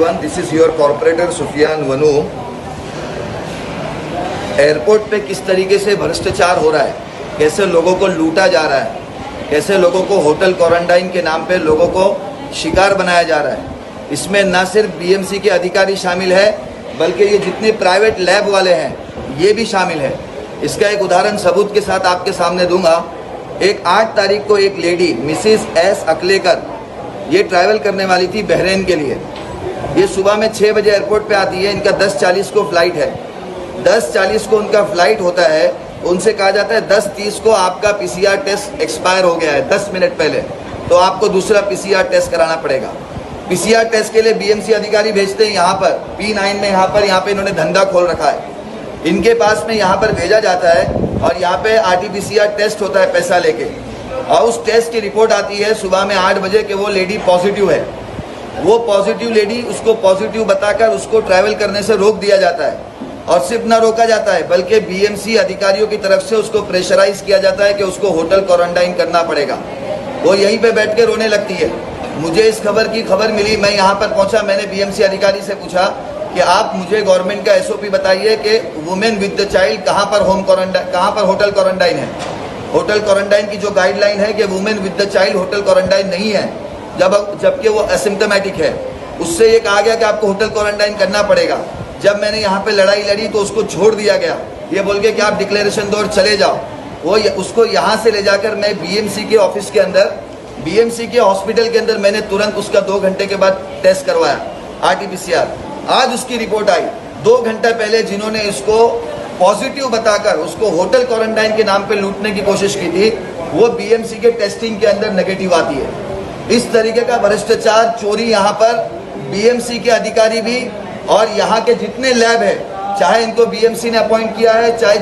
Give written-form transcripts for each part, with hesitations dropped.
everyone, this is your corporator Sufiyan Vanu. Airport पे किस तरीके से भ्रष्टाचार हो रहा है, कैसे लोगों को लूटा जा रहा है, कैसे लोगों को होटल क्वारंटाइन के नाम पे लोगों को शिकार बनाया जा रहा है। इसमें ना सिर्फ बीएमसी के अधिकारी शामिल है, बल्कि ये जितने प्राइवेट लैब वाले हैं ये भी शामिल है। इसका एक उदाहरण सबूत के साथ आपके सामने दूंगा। एक 8 तारीख को एक लेडी मिसिस एस अकलेकर, ये ट्रैवल करने वाली थी बहरीन के लिए। ये सुबह में 6 बजे एयरपोर्ट पे आती है। इनका 10:40 को फ्लाइट है। 10:40 को उनका फ्लाइट होता है। उनसे कहा जाता है 10:30 को आपका पीसीआर टेस्ट एक्सपायर हो गया है, 10 मिनट पहले, तो आपको दूसरा पीसीआर टेस्ट कराना पड़ेगा। पीसीआर टेस्ट के लिए बीएमसी अधिकारी भेजते हैं यहाँ पर P9 में। यहाँ पे इन्होंने धंधा खोल रखा है। इनके पास में यहाँ पर भेजा जाता है और यहाँ पे RT-PCR टेस्ट होता है पैसा लेके, और उस टेस्ट की रिपोर्ट आती है सुबह में 8 बजे कि वो लेडी पॉजिटिव है। वो पॉजिटिव लेडी, उसको पॉजिटिव बताकर उसको ट्रैवल करने से रोक दिया जाता है। और सिर्फ ना रोका जाता है, बल्कि बीएमसी अधिकारियों की तरफ से उसको प्रेशराइज किया जाता है कि उसको होटल क्वारंटाइन करना पड़ेगा। वो यहीं पे बैठ के रोने लगती है। मुझे इस खबर मिली, मैं यहाँ पर पहुँचा। मैंने बीएमसी अधिकारी से पूछा कि आप मुझे गवर्नमेंट का SOP बताइए कि वुमेन विद द चाइल्ड कहाँ पर होटल क्वारंटाइन है। होटल क्वारंटाइन की जो गाइडलाइन है कि women with the child hotel quarantine नहीं है, जबकि वो एसिम्प्टोमेटिक है। उससे ये कहा गया कि आपको होटल क्वारंटाइन करना पड़ेगा। जब मैंने यहाँ पे लड़ाई लड़ी तो उसको छोड़ दिया गया, ये बोल के कि आप डिक्लेरेशन दो और चले जाओ। उसको यहाँ से ले जाकर मैं बीएमसी के ऑफिस के अंदर, बीएमसी के हॉस्पिटल के अंदर मैंने तुरंत उसका 2 घंटे के बाद टेस्ट करवाया, RT-PCR। आज उसकी रिपोर्ट आई। 2 घंटे पहले जिन्होंने इसको पॉजिटिव बताकर उसको होटल क्वारंटाइन के नाम पे लूटने की कोशिश की थी, वो बीएमसी के टेस्टिंग के अंदर नेगेटिव आती है। इस तरीके का भ्रष्टाचार, चोरी यहाँ पर बीएमसी के अधिकारी भी और यहाँ के जितने लैब है, चाहे इनको बीएमसी ने अपॉइंट किया है, चाहे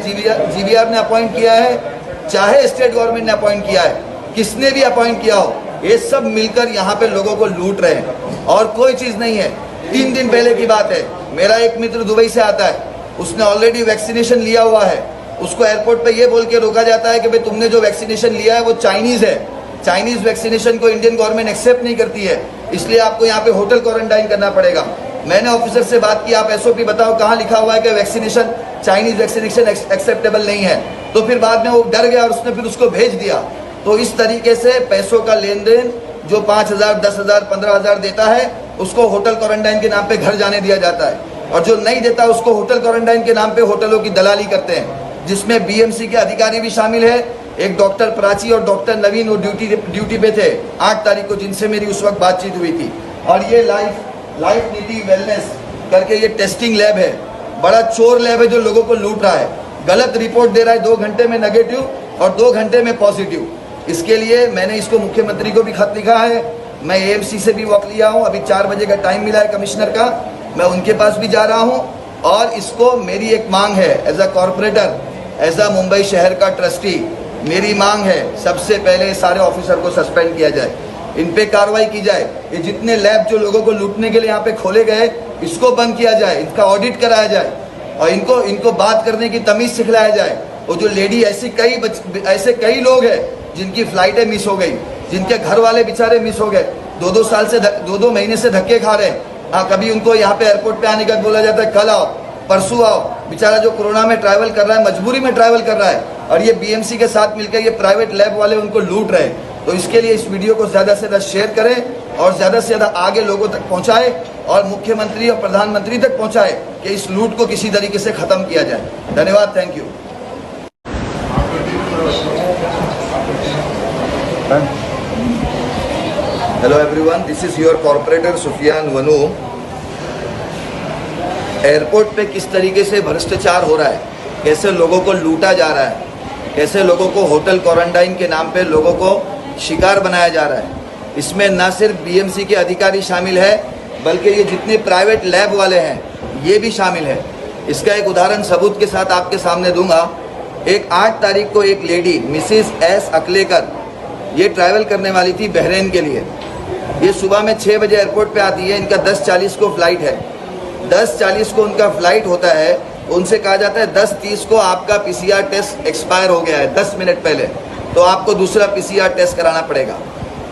जीवीआर ने अपॉइंट किया है, चाहे स्टेट गवर्नमेंट ने अपॉइंट किया है, किसने भी अपॉइंट किया हो, ये सब मिलकर यहाँ पे लोगों को लूट रहे हैं और कोई चीज़ नहीं है। 3 दिन पहले की बात है, मेरा एक मित्र दुबई से आता है, उसने ऑलरेडी वैक्सीनेशन लिया हुआ है। उसको एयरपोर्ट पे ये बोल के रोका जाता है कि भाई तुमने जो वैक्सीनेशन लिया है वो चाइनीज़ है। चाइनीज़ वैक्सीनेशन को इंडियन गवर्नमेंट एक्सेप्ट नहीं करती है, इसलिए आपको यहाँ पे होटल क्वारंटाइन करना पड़ेगा। मैंने ऑफिसर से बात की, आप SOP बताओ कहाँ लिखा हुआ है कि वैक्सीनेशन, चाइनीज़ वैक्सीनेशन एक्सेप्टेबल नहीं है। तो फिर बाद में वो डर गया और उसने फिर उसको भेज दिया। तो इस तरीके से पैसों का लेन देन, जो 5,000, 10,000, 15,000 देता है, उसको होटल क्वारंटाइन के नाम पे घर जाने दिया जाता है, और जो नहीं देता उसको होटल क्वारंटाइन के नाम पे होटलों की दलाली करते हैं, जिसमें बीएमसी के अधिकारी भी शामिल है। एक डॉक्टर प्राची और डॉक्टर नवीन वो ड्यूटी पे थे 8 तारीख को, जिनसे मेरी उस वक्त बातचीत हुई थी। और ये लाइफ नीति वेलनेस करके ये टेस्टिंग लैब है, बड़ा चोर लैब है जो लोगों को लूट रहा है। गलत रिपोर्ट दे रहा है, 2 घंटे में नेगेटिव और 2 घंटे में पॉजिटिव। इसके लिए मैंने इसको मुख्यमंत्री को भी खत लिखा है। मैं AMC से भी वक्त लिया हूँ। अभी 4 बजे का टाइम मिला है कमिश्नर का, मैं उनके पास भी जा रहा हूँ। और इसको मेरी एक मांग है, as a corporator, as a Mumbai शहर का ट्रस्टी, मेरी मांग है सबसे पहले सारे ऑफिसर को सस्पेंड किया जाए, इन पे कार्रवाई की जाए। ये जितने लैब जो लोगों को लूटने के लिए यहाँ पे खोले गए, इसको बंद किया जाए, इनका ऑडिट कराया जाए और इनको बात करने की तमीज़ सिखलाया जाए। वो जो लेडी, ऐसे कई लोग हैं जिनकी फ्लाइटें मिस हो गई, जिनके घर वाले बेचारे मिस हो गए, 2-2 साल से 2-2 महीने से धक्के खा रहे हैं। हाँ, कभी उनको यहाँ पे एयरपोर्ट पे आने का बोला जाता है, कल आओ, परसों आओ। बेचारा जो कोरोना में ट्रैवल कर रहा है, मजबूरी में ट्रैवल कर रहा है, और ये बीएमसी के साथ मिलकर ये प्राइवेट लैब वाले उनको लूट रहे हैं। तो इसके लिए इस वीडियो को ज़्यादा से ज़्यादा शेयर करें और ज़्यादा से ज़्यादा आगे लोगों तक पहुँचाए और मुख्यमंत्री और प्रधानमंत्री तक पहुँचाए कि इस लूट को किसी तरीके से ख़त्म किया जाए। धन्यवाद, thank you. Hello everyone, this is your corporator Sufiyan Vanu. Airport पे किस तरीके से भ्रष्टाचार हो रहा है, कैसे लोगों को लूटा जा रहा है, कैसे लोगों को होटल क्वारंटाइन के नाम पे लोगों को शिकार बनाया जा रहा है। इसमें ना सिर्फ बीएमसी के अधिकारी शामिल है, बल्कि ये जितने प्राइवेट लैब वाले हैं ये भी शामिल है। इसका एक उदाहरण सबूत के साथ आपके सामने दूंगा। एक 8 तारीख को एक लेडी मिसिस एस अकलेकर, ये ट्रैवल करने वाली थी बहरीन के लिए। ये सुबह में 6 बजे एयरपोर्ट पे आती है। इनका 10:40 को फ्लाइट है। 10:40 को उनका फ्लाइट होता है। उनसे कहा जाता है 10:30 को आपका पीसीआर टेस्ट एक्सपायर हो गया है, 10 मिनट पहले, तो आपको दूसरा पीसीआर टेस्ट कराना पड़ेगा।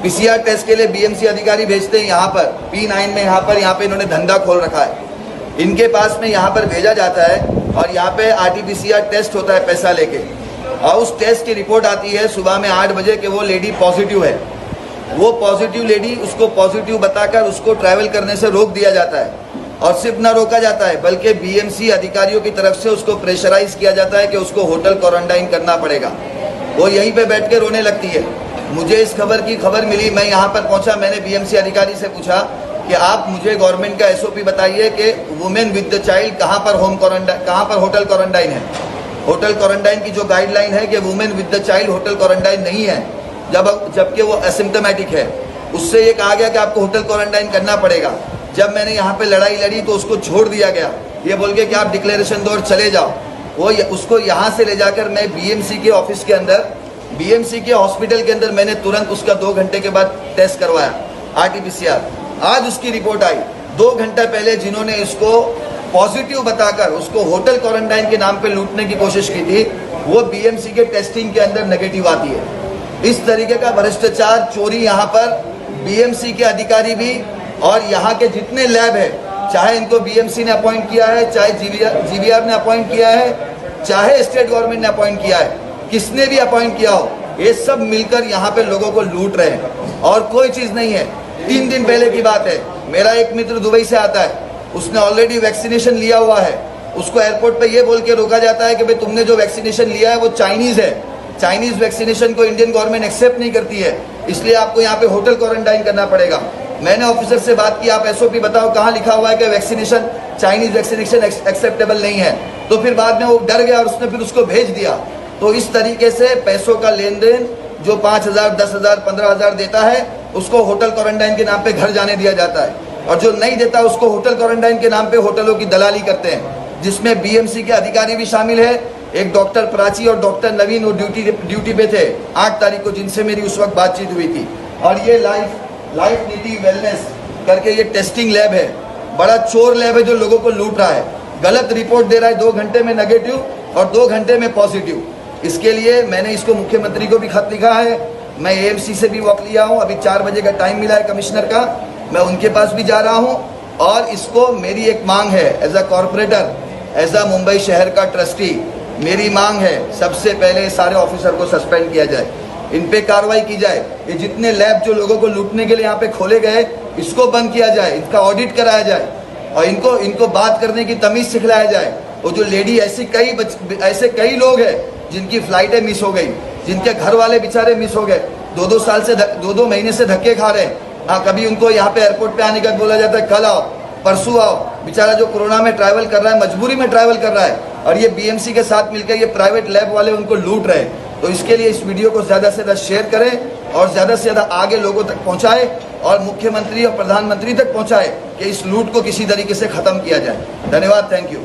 पीसीआर टेस्ट के लिए बीएमसी अधिकारी भेजते हैं यहाँ पर P9 में, यहाँ पे इन्होंने धंधा खोल रखा है। इनके पास में यहाँ पर भेजा जाता है और यहाँ पे RT-PCR टेस्ट होता है पैसा लेके, और उस टेस्ट की रिपोर्ट आती है सुबह में 8 बजे कि वो लेडी पॉजिटिव है। वो पॉजिटिव लेडी, उसको पॉजिटिव बताकर उसको ट्रैवल करने से रोक दिया जाता है, और सिर्फ ना रोका जाता है बल्कि बीएमसी अधिकारियों की तरफ से उसको प्रेशराइज किया जाता है कि उसको होटल क्वारंटाइन करना पड़ेगा। वो यहीं पे बैठ के रोने लगती है। मुझे इस खबर मिली, मैं यहाँ पर पहुँचा, मैंने बीएमसी अधिकारी से पूछा कि आप मुझे गवर्नमेंट का SOP बताइए कि वुमेन विद द चाइल्ड कहाँ पर होटल क्वारंटाइन है। होटल क्वारंटाइन की जो गाइडलाइन है कि women with the child hotel quarantine नहीं है, जबकि वो एसिम्प्टोमेटिक है। उससे ये कहा गया कि आपको होटल क्वारंटाइन करना पड़ेगा। जब मैंने यहाँ पे लड़ाई लड़ी तो उसको छोड़ दिया गया, ये बोल के कि आप डिक्लेरेशन दो और चले जाओ। उसको यहाँ से ले जाकर मैं बीएमसी के ऑफिस के अंदर, बीएमसी के हॉस्पिटल के अंदर मैंने तुरंत उसका 2 घंटे के बाद टेस्ट करवाया RT-PCR। आज उसकी रिपोर्ट आई। 2 घंटे पहले जिन्होंने इसको पॉजिटिव बताकर उसको होटल क्वारंटाइन के नाम पे लूटने की कोशिश की थी, वो बीएमसी के टेस्टिंग के अंदर नेगेटिव आती है। इस तरीके का भ्रष्टाचार, चोरी यहाँ पर बीएमसी के अधिकारी भी और यहाँ के जितने लैब है, चाहे इनको बीएमसी ने अपॉइंट किया है, चाहे जीवीआर ने अपॉइंट किया है, चाहे स्टेट गवर्नमेंट ने अपॉइंट किया है, किसने भी अपॉइंट किया हो, ये सब मिलकर यहाँ पे लोगों को लूट रहे हैं और कोई चीज़ नहीं है। 3 दिन पहले की बात है, मेरा एक मित्र दुबई से आता है, उसने ऑलरेडी वैक्सीनेशन लिया हुआ है। उसको एयरपोर्ट पे ये बोल के रोका जाता है कि भाई तुमने जो वैक्सीनेशन लिया है वो चाइनीज़ है, चाइनीज़ वैक्सीनेशन को इंडियन गवर्नमेंट एक्सेप्ट नहीं करती है, इसलिए आपको यहाँ पे होटल क्वारंटाइन करना पड़ेगा। मैंने ऑफिसर से बात की, आप SOP बताओ कहाँ लिखा हुआ है कि वैक्सीनेशन, चाइनीज़ वैक्सीनेशन एक्सेप्टेबल नहीं है। तो फिर बाद में वो डर गया और उसने फिर उसको भेज दिया। तो इस तरीके से पैसों का लेन देन, जो 5,000, 10,000, 15,000 देता है उसको होटल क्वारंटाइन के नाम पे घर जाने दिया जाता है, और जो नहीं देता उसको होटल क्वारंटाइन के नाम पे होटलों की दलाली करते हैं, जिसमें बीएमसी के अधिकारी भी शामिल है। एक डॉक्टर प्राची और डॉक्टर नवीन वो ड्यूटी पे थे 8 तारीख को, जिनसे मेरी उस वक्त बातचीत हुई थी। और ये लाइफ नीति वेलनेस करके ये टेस्टिंग लैब है, बड़ा चोर लैब है जो लोगों को लूट रहा है, गलत रिपोर्ट दे रहा है, 2 घंटे में नेगेटिव और 2 घंटे में पॉजिटिव। इसके लिए मैंने इसको मुख्यमंत्री को भी खत लिखा है। मैं AMC से भी वक्त लिया हूँ, अभी 4 बजे का टाइम मिला है कमिश्नर का, मैं उनके पास भी जा रहा हूँ। और इसको मेरी एक मांग है, as a corporator, as a Mumbai शहर का ट्रस्टी, मेरी मांग है सबसे पहले सारे ऑफिसर को सस्पेंड किया जाए, इन पे कार्रवाई की जाए। ये जितने लैब जो लोगों को लूटने के लिए यहाँ पे खोले गए, इसको बंद किया जाए, इनका ऑडिट कराया जाए और इनको बात करने की तमीज़ सिखलाया जाए। वो जो लेडी, ऐसे कई लोग हैं जिनकी फ्लाइटें मिस हो गई, जिनके घर वाले बेचारे मिस हो गए, 2-2 साल से 2-2 महीने से धक्के खा रहे हैं। हाँ, कभी उनको यहाँ पे एयरपोर्ट पे आने का बोला जाता है कल आओ, परसों आओ। बेचारा जो कोरोना में ट्रैवल कर रहा है, मजबूरी में ट्रैवल कर रहा है, और ये बीएमसी के साथ मिलकर ये प्राइवेट लैब वाले उनको लूट रहे हैं। तो इसके लिए इस वीडियो को ज़्यादा से ज़्यादा शेयर करें और ज़्यादा से ज़्यादा आगे लोगों तक पहुँचाए और मुख्यमंत्री और प्रधानमंत्री तक पहुँचाए कि इस लूट को किसी तरीके से ख़त्म किया जाए। धन्यवाद, थैंक यू।